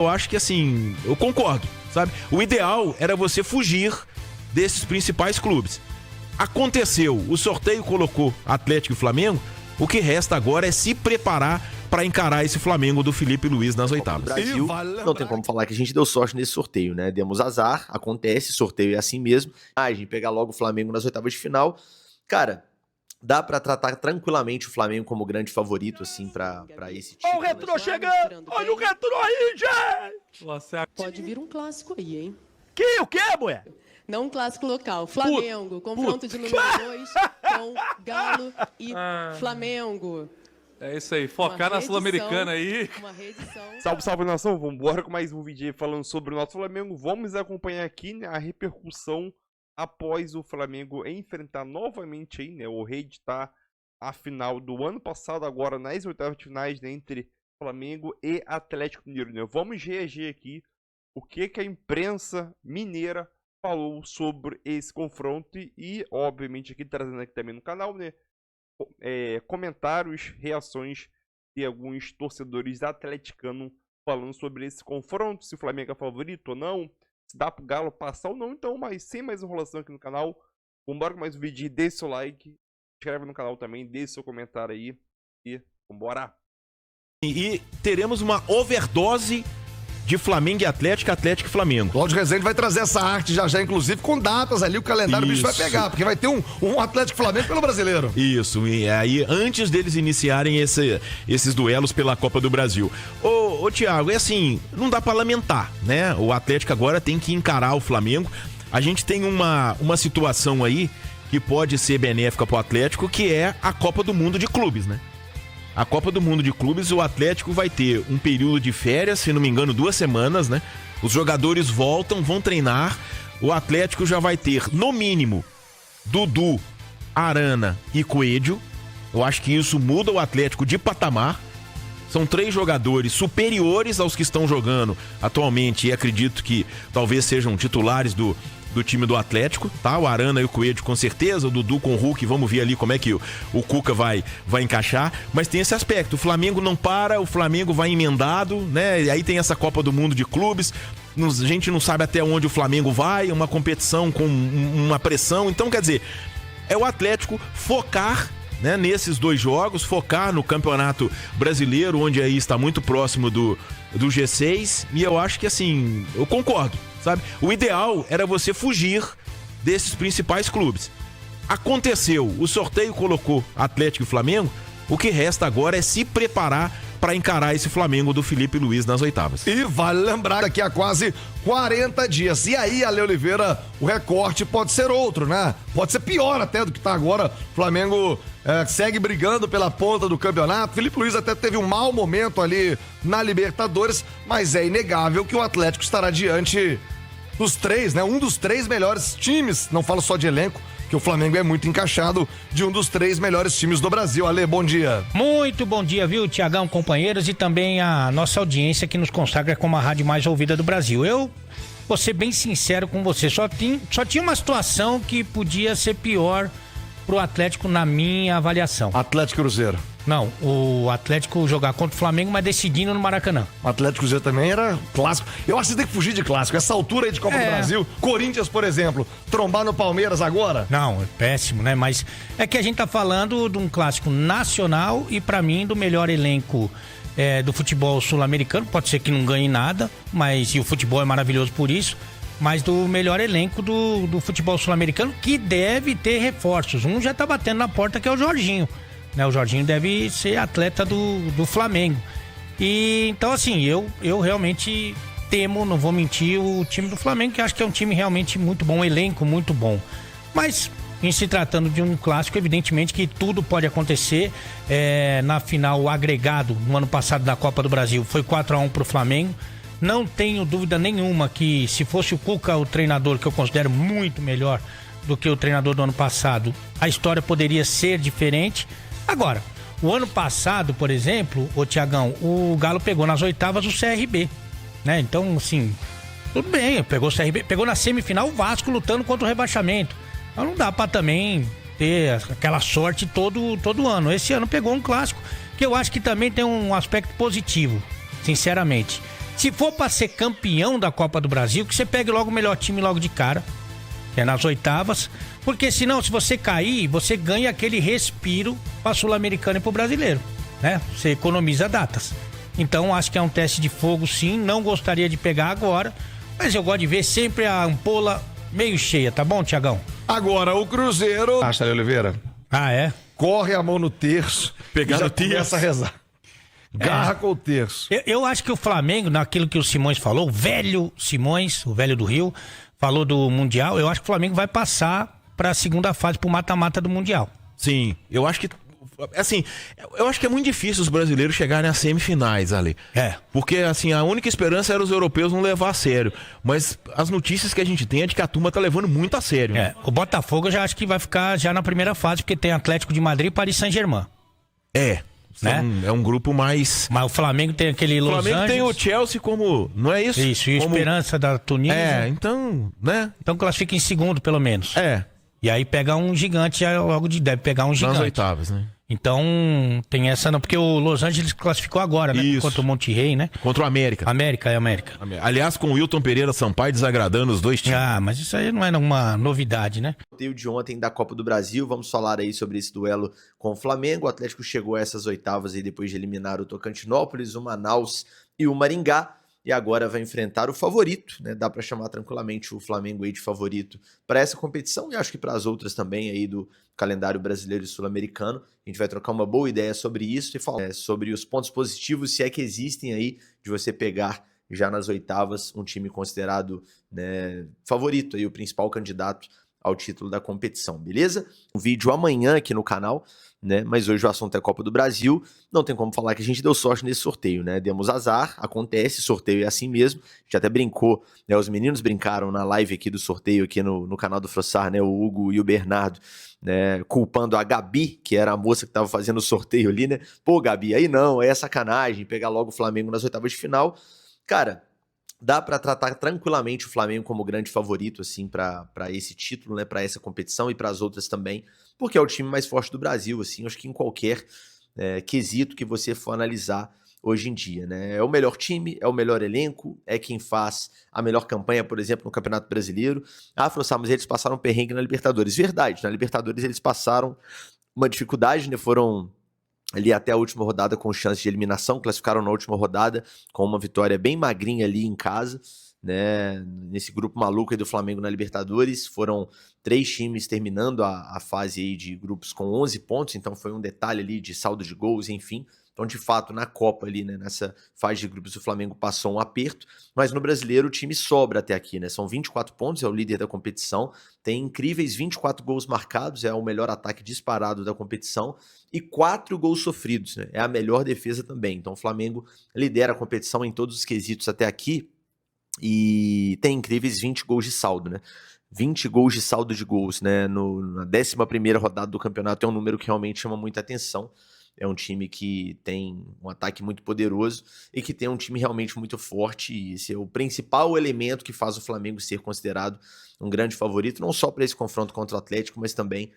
Eu acho que assim, eu concordo, sabe? O ideal era você fugir desses principais clubes. Aconteceu, o sorteio colocou Atlético e Flamengo, o que resta agora é se preparar para encarar esse Flamengo do Felipe Luiz nas oitavas. O Brasil, não tem como falar que a gente deu sorte nesse sorteio, né? Demos azar, acontece, sorteio é assim mesmo. A gente pegar logo o Flamengo nas oitavas de final. Cara, dá pra tratar tranquilamente o Flamengo como grande favorito, assim, pra esse time. Olha o retrô chegando! Olha o retrô aí, gente! Pode vir um clássico aí, hein? O que, mulher? Não um clássico local. Flamengo, confronto de número 2 com Galo e Flamengo. É isso aí, focar na Sul-Americana aí. Uma reedição. Salve, salve, nação. Vamos embora com mais um vídeo aí falando sobre o nosso Flamengo. Vamos acompanhar aqui, né, a repercussão após o Flamengo enfrentar novamente aí, né, ou reeditar a final do ano passado, agora nas oitavas de finais, né, entre Flamengo e Atlético Mineiro, né? Vamos reagir aqui o que a imprensa mineira falou sobre esse confronto e, obviamente, aqui trazendo aqui também no canal, né, comentários, reações de alguns torcedores atleticanos falando sobre esse confronto, se o Flamengo é favorito ou não, se dá pro Galo passar ou não. Então, mas sem mais enrolação aqui no canal, vambora com mais um vídeo, deixe seu like, se inscreve no canal também, deixe seu comentário aí e vambora. E teremos uma overdose de Flamengo e Atlético, Atlético e Flamengo. Cláudio Rezende vai trazer essa arte já, inclusive, com datas ali, o calendário o bicho vai pegar, porque vai ter um Atlético e Flamengo pelo Brasileiro. Isso, e aí antes deles iniciarem esses duelos pela Copa do Brasil. Ô Thiago, é assim, não dá pra lamentar, né? O Atlético agora tem que encarar o Flamengo. A gente tem uma situação aí que pode ser benéfica pro Atlético, que é a Copa do Mundo de Clubes, né? A Copa do Mundo de Clubes, o Atlético vai ter um período de férias, se não me engano, 2 semanas, né? Os jogadores voltam, vão treinar. O Atlético já vai ter, no mínimo, Dudu, Arana e Coelho. Eu acho que isso muda o Atlético de patamar. São 3 jogadores superiores aos que estão jogando atualmente e acredito que talvez sejam titulares do time do Atlético, tá? O Arana e o Coelho com certeza, o Dudu com o Hulk, vamos ver ali como é que o Cuca vai encaixar, mas tem esse aspecto, o Flamengo não para, o Flamengo vai emendado, né? E aí tem essa Copa do Mundo de Clubes, a gente não sabe até onde o Flamengo vai, uma competição com uma pressão, então quer dizer, é o Atlético focar, né, nesses 2 jogos, focar no Campeonato Brasileiro, onde aí está muito próximo do G6, e eu acho que assim, eu concordo, sabe? O ideal era você fugir desses principais clubes. Aconteceu, o sorteio colocou Atlético e Flamengo, o que resta agora é se preparar para encarar esse Flamengo do Felipe Luiz nas oitavas. E vale lembrar daqui a quase 40 dias. E aí, Ale Oliveira, o recorte pode ser outro, né? Pode ser pior até do que tá agora. O Flamengo segue brigando pela ponta do campeonato. Felipe Luiz até teve um mau momento ali na Libertadores, mas é inegável que o Atlético estará diante dos 3, né? Um dos 3 melhores times, não falo só de elenco, que o Flamengo é muito encaixado, de um dos 3 melhores times do Brasil. Ale, bom dia. Muito bom dia, viu, Tiagão, companheiros, e também a nossa audiência que nos consagra como a rádio mais ouvida do Brasil. Eu vou ser bem sincero com você, só tinha uma situação que podia ser pior pro Atlético na minha avaliação. Atlético Cruzeiro. Não, o Atlético jogar contra o Flamengo, mas decidindo no Maracanã. O Atlético Cruzeiro também era clássico. Eu acho que você tem que fugir de clássico. Essa altura aí de Copa do Brasil, Corinthians, por exemplo, trombar no Palmeiras agora? Não, é péssimo, né? Mas é que a gente tá falando de um clássico nacional e pra mim do melhor elenco do futebol sul-americano. Pode ser que não ganhe nada, mas e o futebol é maravilhoso por isso. Mas do melhor elenco do futebol sul-americano, que deve ter reforços. Um já tá batendo na porta, que é o Jorginho. Né, o Jorginho deve ser atleta do Flamengo. E então, assim, eu realmente temo, não vou mentir, o time do Flamengo, que acho que é um time realmente muito bom, um elenco muito bom. Mas, em se tratando de um clássico, evidentemente que tudo pode acontecer. Na final, o agregado no ano passado da Copa do Brasil foi 4-1 pro Flamengo. Não tenho dúvida nenhuma que, se fosse o Cuca o treinador, que eu considero muito melhor do que o treinador do ano passado, a história poderia ser diferente. Agora, o ano passado, por exemplo, o Thiagão, o Galo pegou nas oitavas o CRB, né? Então, assim, tudo bem, pegou o CRB, pegou na semifinal o Vasco lutando contra o rebaixamento. Então não dá pra também ter aquela sorte todo ano. Esse ano pegou um clássico, que eu acho que também tem um aspecto positivo, sinceramente. Se for pra ser campeão da Copa do Brasil, que você pegue logo o melhor time logo de cara, que é nas oitavas, porque senão, se você cair, você ganha aquele respiro pra Sul-Americana e pro brasileiro, né? Você economiza datas. Então, acho que é um teste de fogo, sim. Não gostaria de pegar agora, mas eu gosto de ver sempre a ampola meio cheia, tá bom, Tiagão? Agora, o Cruzeiro... Acha, Oliveira? Ah, é? Corre a mão no terço. Pegar e já no terço. começa a rezar. Garra com o terço. Eu acho que o Flamengo, naquilo que o Simões falou, o velho Simões, o velho do Rio, falou do Mundial, eu acho que o Flamengo vai passar pra segunda fase, pro mata-mata do Mundial. Sim, eu acho que... Assim, eu acho que é muito difícil os brasileiros chegarem às semifinais, Ali. É. Porque, assim, a única esperança era os europeus não levar a sério. Mas as notícias que a gente tem é de que a turma tá levando muito a sério. É, o Botafogo eu já acho que vai ficar já na primeira fase, porque tem Atlético de Madrid e Paris Saint-Germain. É. Né? É um grupo mais... Mas o Flamengo tem aquele O Los Flamengo Angeles. tem o Chelsea como... Não é isso? Isso, e como... Esperança da Tunísia. É, então, né? Então classifica em segundo, pelo menos. É. E aí pega um gigante, já logo deve pegar um gigante. Nas oitavas, né? Então, tem essa não, porque o Los Angeles classificou agora, né? Isso. Contra o Monterrey, né? Contra o América. América. Aliás, com o Wilton Pereira Sampaio desagradando os dois times. Ah, mas isso aí não é uma novidade, né? Sorteio de ontem da Copa do Brasil, vamos falar aí sobre esse duelo com o Flamengo. O Atlético chegou a essas oitavas aí depois de eliminar o Tocantinópolis, o Manaus e o Maringá. E agora vai enfrentar o favorito, né? Dá para chamar tranquilamente o Flamengo aí de favorito para essa competição e acho que para as outras também aí do calendário brasileiro e sul-americano. A gente vai trocar uma boa ideia sobre isso e falar sobre os pontos positivos, se é que existem aí, de você pegar já nas oitavas um time considerado, né, favorito aí, o principal candidato ao título da competição, beleza? Um vídeo amanhã aqui no canal, né? Mas hoje o assunto é Copa do Brasil. Não tem como falar que a gente deu sorte nesse sorteio, né? Demos azar, acontece, sorteio é assim mesmo. A gente até brincou, né? Os meninos brincaram na live aqui do sorteio aqui no canal do Frossar, né? O Hugo e o Bernardo, né? Culpando a Gabi, que era a moça que tava fazendo o sorteio ali, né? Pô, Gabi, aí não, aí é sacanagem, pegar logo o Flamengo nas oitavas de final. Cara, dá para tratar tranquilamente o Flamengo como grande favorito, assim, para esse título, né, para essa competição e para as outras também, porque é o time mais forte do Brasil, assim, acho que em qualquer quesito que você for analisar hoje em dia, né? É o melhor time, é o melhor elenco, é quem faz a melhor campanha, por exemplo, no Campeonato Brasileiro. Ah, Frossá, mas eles passaram perrengue na Libertadores. Verdade, na Libertadores eles passaram uma dificuldade, né, foram ali até a última rodada com chance de eliminação, classificaram na última rodada com uma vitória bem magrinha ali em casa, né, nesse grupo maluco aí do Flamengo na Libertadores. Foram 3 times terminando a fase aí de grupos com 11 pontos, então foi um detalhe ali de saldo de gols, enfim. Então, de fato, na Copa ali, né, nessa fase de grupos, o Flamengo passou um aperto, mas no Brasileiro o time sobra até aqui, né? São 24 pontos, é o líder da competição, tem incríveis 24 gols marcados, é o melhor ataque disparado da competição, e 4 gols sofridos, né? É a melhor defesa também. Então, o Flamengo lidera a competição em todos os quesitos até aqui e tem incríveis 20 gols de saldo, né? 20 gols de saldo de gols, né? Na 11ª rodada do campeonato é um número que realmente chama muita atenção. É um time que tem um ataque muito poderoso e que tem um time realmente muito forte, e esse é o principal elemento que faz o Flamengo ser considerado um grande favorito, não só para esse confronto contra o Atlético, mas também,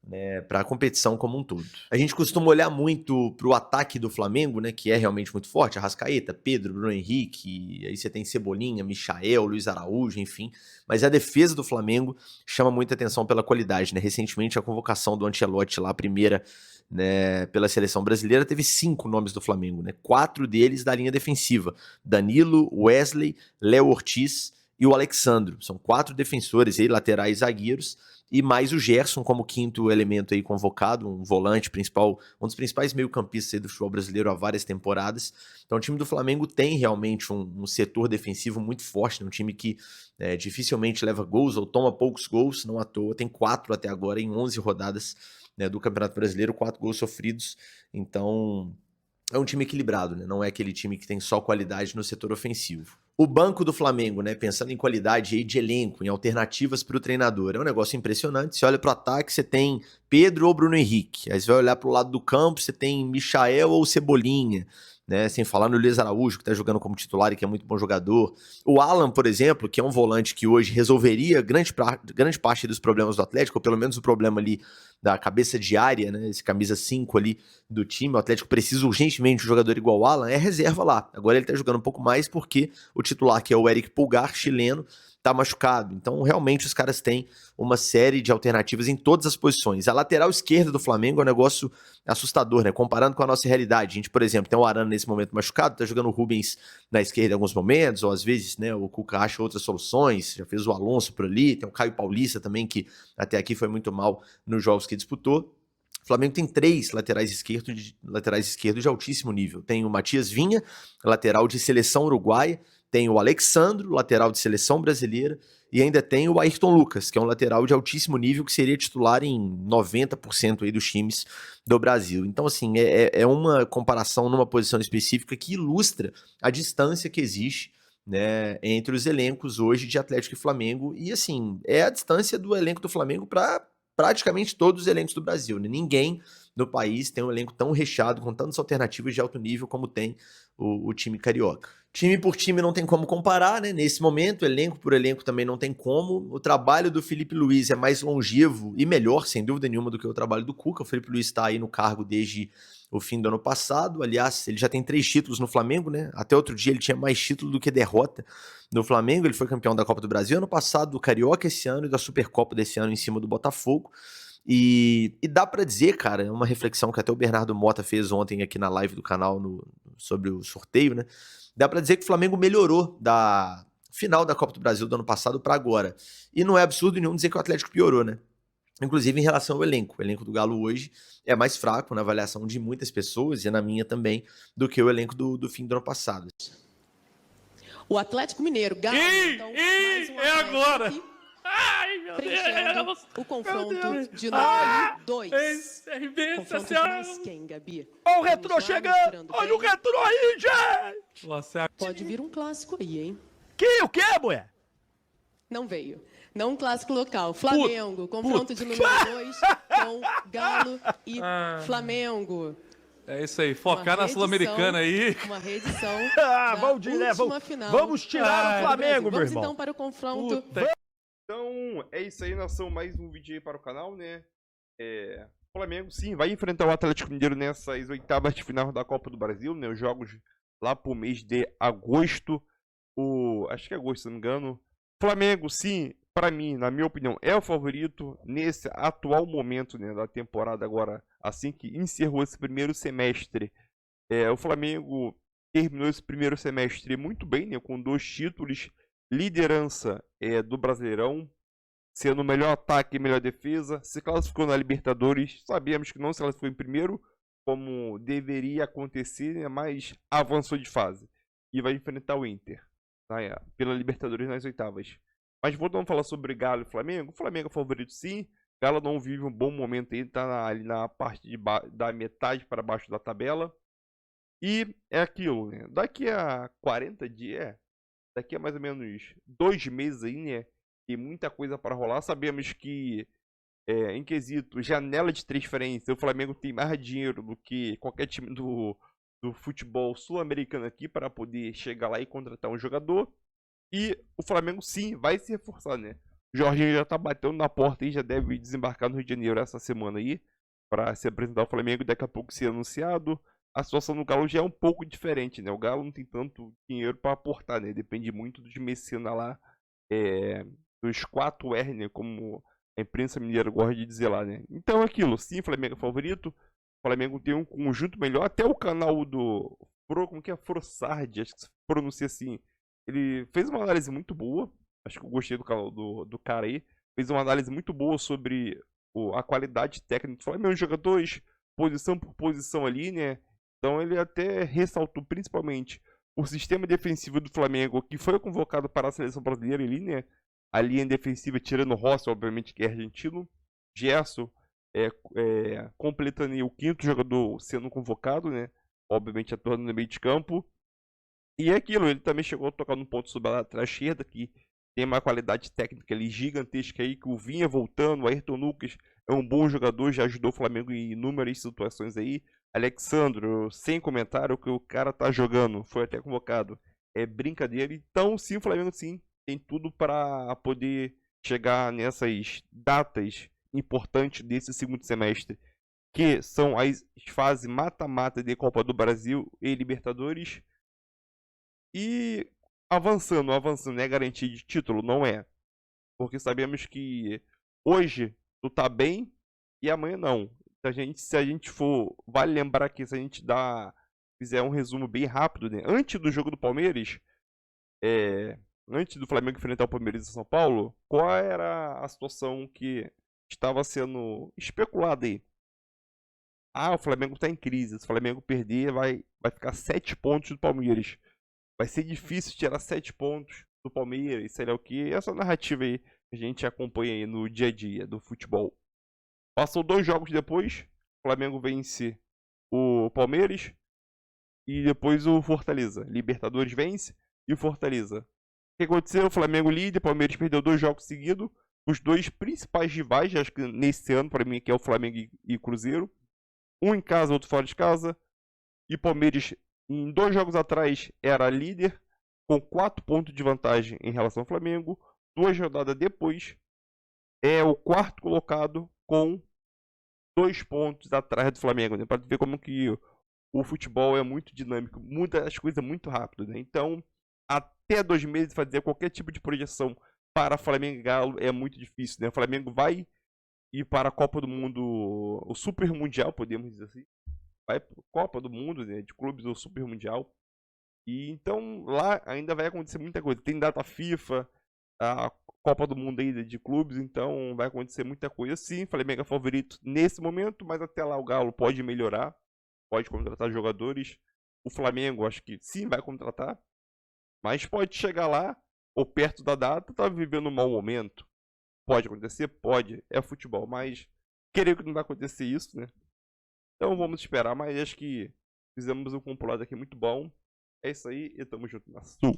né, para a competição como um todo. A gente costuma olhar muito para o ataque do Flamengo, né, que é realmente muito forte, Arrascaeta, Pedro, Bruno Henrique, aí você tem Cebolinha, Michael, Luiz Araújo, enfim, mas a defesa do Flamengo chama muita atenção pela qualidade, né? Recentemente a convocação do Ancelotti lá, a primeira, né, pela seleção brasileira, teve 5 nomes do Flamengo, né? 4 deles da linha defensiva: Danilo, Wesley, Léo Ortiz e o Alexandro. São 4 defensores aí, laterais, zagueiros, e mais o Gerson como quinto elemento aí convocado, um volante principal, um dos principais meio-campistas aí do futebol brasileiro há várias temporadas. Então o time do Flamengo tem realmente um setor defensivo muito forte, né? Um time que dificilmente leva gols ou toma poucos gols, não à toa, tem 4 até agora em 11 rodadas, né, do Campeonato Brasileiro, 4 gols sofridos. Então é um time equilibrado, né? Não é aquele time que tem só qualidade no setor ofensivo. O banco do Flamengo, né, pensando em qualidade aí de elenco, em alternativas para o treinador, é um negócio impressionante. Você olha para o ataque, você tem Pedro ou Bruno Henrique. Aí você vai olhar para o lado do campo, você tem Michael ou Cebolinha. né? Sem falar no Luiz Araújo, que tá jogando como titular e que é muito bom jogador. O Alan, por exemplo, que é um volante que hoje resolveria grande parte dos problemas do Atlético, ou pelo menos o problema ali da cabeça de área, né? Esse camisa 5 ali do time. O Atlético precisa urgentemente de um jogador igual o Alan, é reserva lá. Agora ele tá jogando um pouco mais porque o titular, que é o Eric Pulgar, chileno, tá machucado. Então, realmente, os caras têm uma série de alternativas em todas as posições. A lateral esquerda do Flamengo é um negócio assustador, né? Comparando com a nossa realidade. A gente, por exemplo, tem o Arana nesse momento machucado, tá jogando o Rubens na esquerda em alguns momentos, ou às vezes, né, o Cuca acha outras soluções, já fez o Alonso por ali, tem o Caio Paulista também, que até aqui foi muito mal nos jogos que disputou. O Flamengo tem 3 laterais esquerdos de altíssimo nível. Tem o Matias Vinha, lateral de seleção uruguaia, tem o Alexandro, lateral de seleção brasileira, e ainda tem o Ayrton Lucas, que é um lateral de altíssimo nível que seria titular em 90% aí dos times do Brasil. Então, assim, é uma comparação numa posição específica que ilustra a distância que existe, né, entre os elencos hoje de Atlético e Flamengo. E, assim, é a distância do elenco do Flamengo para praticamente todos os elencos do Brasil, né? Ninguém no país tem um elenco tão recheado, com tantas alternativas de alto nível como tem o time carioca. Time por time não tem como comparar, né? Nesse momento, elenco por elenco também não tem como. O trabalho do Felipe Luiz é mais longevo e melhor, sem dúvida nenhuma, do que o trabalho do Cuca. O Felipe Luiz está aí no cargo desde o fim do ano passado. Aliás, ele já tem 3 títulos no Flamengo, né? Até outro dia ele tinha mais título do que derrota no Flamengo. Ele foi campeão da Copa do Brasil ano passado, do Carioca esse ano e da Supercopa desse ano em cima do Botafogo. E dá pra dizer, cara, é uma reflexão que até o Bernardo Mota fez ontem aqui na live do canal sobre o sorteio, né? Dá pra dizer que o Flamengo melhorou da final da Copa do Brasil do ano passado pra agora. E não é absurdo nenhum dizer que o Atlético piorou, né? Inclusive em relação ao elenco. O elenco do Galo hoje é mais fraco na avaliação de muitas pessoas, e na minha também, do que o elenco do fim do ano passado. O Atlético Mineiro, Galo, então, mais um é agora! aqui, Ai, meu preenchendo Deus! o confronto Deus. de número 2. RB, Confronto de mais quem, Gabi? Olha o Vamos retrô lá, chegando! mostrando Olha bem. o retrô aí, gente! Você Pode vir um clássico aí, hein? O que, mulher? Não veio. Não um clássico local. Flamengo, confronto de número 2 com Galo e Flamengo. É isso aí, focar na Uma Sul-Americana aí. Uma reedição Ah, da vamos de, né? última final Vamos tirar o do Flamengo, Brasil. meu Vamos irmão. então para o confronto. Então, é isso aí, nação. Mais um vídeo aí para o canal, né? O Flamengo, sim, vai enfrentar o Atlético Mineiro nessas oitavas de final da Copa do Brasil, né? Os jogos lá pro mês de agosto. Acho que é agosto, se não me engano. Flamengo, sim, para mim, na minha opinião, é o favorito nesse atual momento, né, da temporada agora, assim que encerrou esse primeiro semestre. O Flamengo terminou esse primeiro semestre muito bem, né, com 2 títulos, liderança do Brasileirão, sendo o melhor ataque e melhor defesa, se classificou na Libertadores, sabemos que não se classificou em primeiro, como deveria acontecer, né, mas avançou de fase e vai enfrentar o Inter pela Libertadores nas oitavas. Mas voltando a falar sobre Galo e Flamengo, o Flamengo é favorito sim. Galo não vive um bom momento aí, tá ali na parte da metade para baixo da tabela. E é aquilo, né? Daqui a 40 dias, daqui a mais ou menos 2 meses aí, né? Tem muita coisa para rolar. Sabemos que em quesito janela de transferência, o Flamengo tem mais dinheiro do que qualquer time do futebol sul-americano aqui para poder chegar lá e contratar um jogador. E o Flamengo sim vai se reforçar, né? O Jorginho já tá batendo na porta e já deve desembarcar no Rio de Janeiro essa semana aí para se apresentar ao Flamengo e daqui a pouco ser anunciado. A situação do Galo já é um pouco diferente, né? O Galo não tem tanto dinheiro para aportar, né? Depende muito dos mecenas lá, dos 4R, né? Como a imprensa mineira gosta de dizer lá, né? Então é aquilo, sim, Flamengo é favorito. O Flamengo tem um conjunto melhor. Até o canal do como que é? Frossard, acho que se pronuncia assim. Ele fez uma análise muito boa. Acho que eu gostei do canal do cara aí. Fez uma análise muito boa sobre a qualidade técnica do Flamengo. Os jogadores, posição por posição ali, né? Então ele até ressaltou principalmente o sistema defensivo do Flamengo, que foi convocado para a seleção brasileira ali, né? A linha defensiva, tirando o Rossi, obviamente, que é argentino. Gerson, completando aí o 5º jogador sendo convocado, né? Obviamente atuando no meio de campo. E é aquilo, ele também chegou a tocar num ponto sobre a lateral esquerda, que tem uma qualidade técnica ali gigantesca aí, que o Vinha voltando, o Ayrton Lucas é um bom jogador, já ajudou o Flamengo em inúmeras situações aí. Alexandro, sem comentário, o que o cara tá jogando, foi até convocado. É brincadeira. Então, sim, o Flamengo, sim, tem tudo para poder chegar nessas datas importantes desse segundo semestre, que são as fases mata-mata de Copa do Brasil e Libertadores. E avançando, não é garantia de título, não é. Porque sabemos que hoje tu tá bem e amanhã não. Se a gente for, vale lembrar que se a gente fizer um resumo bem rápido, né? Antes do jogo do Palmeiras, antes do Flamengo enfrentar o Palmeiras em São Paulo, qual era a situação que estava sendo especulada aí? Ah, o Flamengo tá em crise. Se o Flamengo perder, vai ficar 7 pontos do Palmeiras. Vai ser difícil tirar 7 pontos do Palmeiras, sei lá o que. Essa narrativa aí que a gente acompanha aí no dia a dia do futebol. Passou 2 jogos depois, o Flamengo vence o Palmeiras e depois o Fortaleza. Libertadores vence e o Fortaleza. O que aconteceu? O Flamengo líder, o Palmeiras perdeu 2 jogos seguidos. Os 2 principais rivais, acho que nesse ano, para mim, que é o Flamengo e Cruzeiro. Um em casa, outro fora de casa. E o Palmeiras, em 2 jogos atrás, era líder, com 4 pontos de vantagem em relação ao Flamengo. 2 rodadas depois, é o 4º colocado com 2 pontos atrás do Flamengo, né? Para ver como que o futebol é muito dinâmico, muda as coisas muito rápido, né? Então, até 2 meses fazer qualquer tipo de projeção para Flamengo e Galo é muito difícil, né? O Flamengo vai ir para a Copa do Mundo, o Super Mundial, podemos dizer assim. Vai para a Copa do Mundo, né, de clubes, o Super Mundial. E então lá ainda vai acontecer muita coisa. Tem data FIFA, a Copa do Mundo aí de clubes, então vai acontecer muita coisa. Sim, Flamengo é favorito nesse momento, mas até lá o Galo pode melhorar, pode contratar jogadores. O Flamengo, acho que sim, vai contratar, mas pode chegar lá, ou perto da data, tá vivendo um mau momento. Pode acontecer? Pode, é futebol, mas creio que não vai acontecer isso, né? Então vamos esperar, mas acho que fizemos um compilado aqui muito bom. É isso aí e tamo junto na Sul.